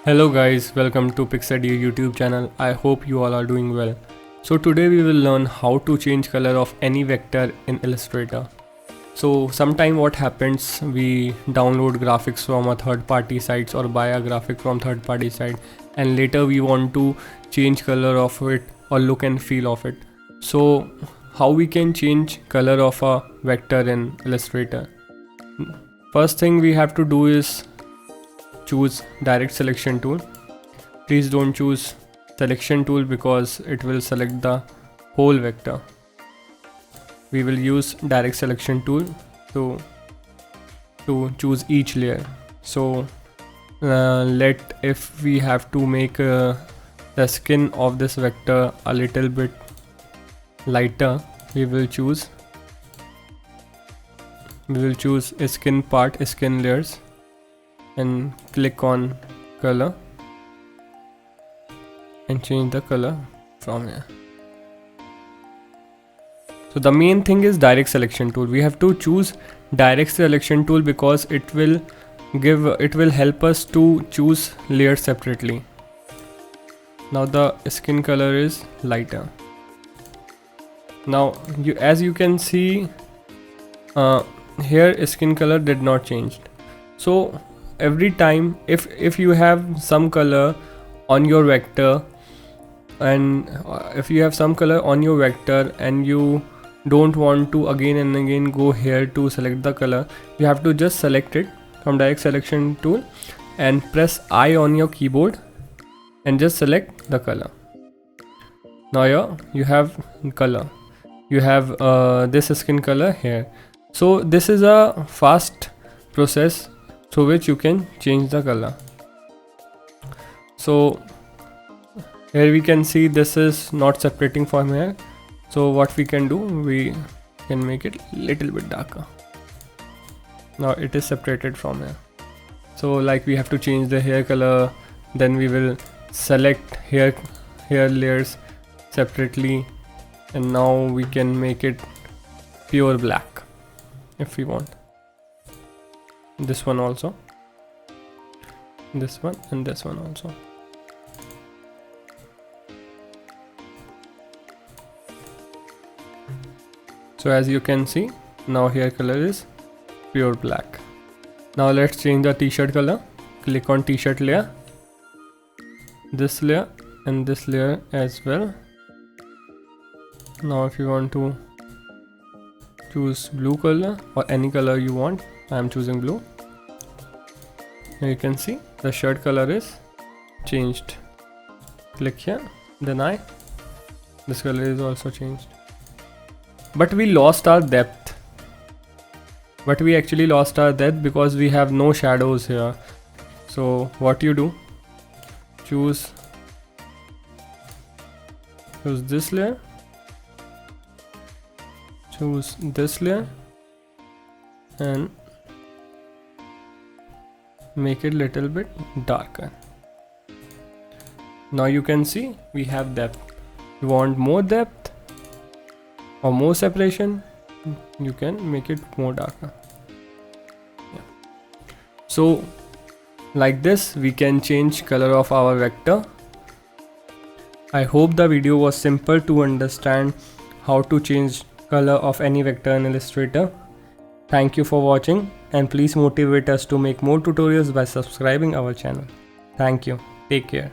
Hello guys, welcome to PixxEdu YouTube channel. I hope you all are doing well. So today we will learn how to change color of any vector in Illustrator. So sometime what happens, we download graphics from a third-party sites or buy a graphic from third-party site, and later we want to change color of it or look and feel of it. So how we can change color of a vector in Illustrator? First thing we have to do is choose direct selection tool. Please don't choose selection tool because it will select the whole vector. We will use direct selection tool to choose each layer. So if we have to make the skin of this vector a little bit lighter, we will choose a skin part, skin layers, and click on color and change the color from here. So the main thing is direct selection tool. We have to choose direct selection tool because it will help us to choose layers separately. Now the skin color is lighter. Now as you can see here, skin color did not change. So every time if you have some color on your vector and you don't want to again and again go here to select the color, you have to just select it from direct selection tool and press I on your keyboard and just select the color. Now here you have color, you have this skin color here. So this is a fast process through which you can change the color. So here we can see this is not separating from here. So what we can do, we can make it little bit darker. Now it is separated from here. So like we have to change the hair color, then we will select hair layers separately, and now we can make it pure black if we want. This one also, this one, and this one also. So as you can see, now hair color is pure black. Now let's change the t-shirt color. Click on t-shirt layer, this layer and this layer as well. Now if you want to choose blue color or any color you want, I am choosing blue. Here you can see the shirt color is changed. Click here, then this color is also changed. But we lost our depth. But we actually lost our depth because we have no shadows here. So what you do, choose this layer, choose this layer and make it little bit darker. Now you can see we have depth. You want more depth or more separation, you can make it more darker. So like this we can change color of our vector. I hope the video was simple to understand how to change color of any vector in Illustrator. Thank you for watching, and please motivate us to make more tutorials by subscribing our channel. Thank you. Take care.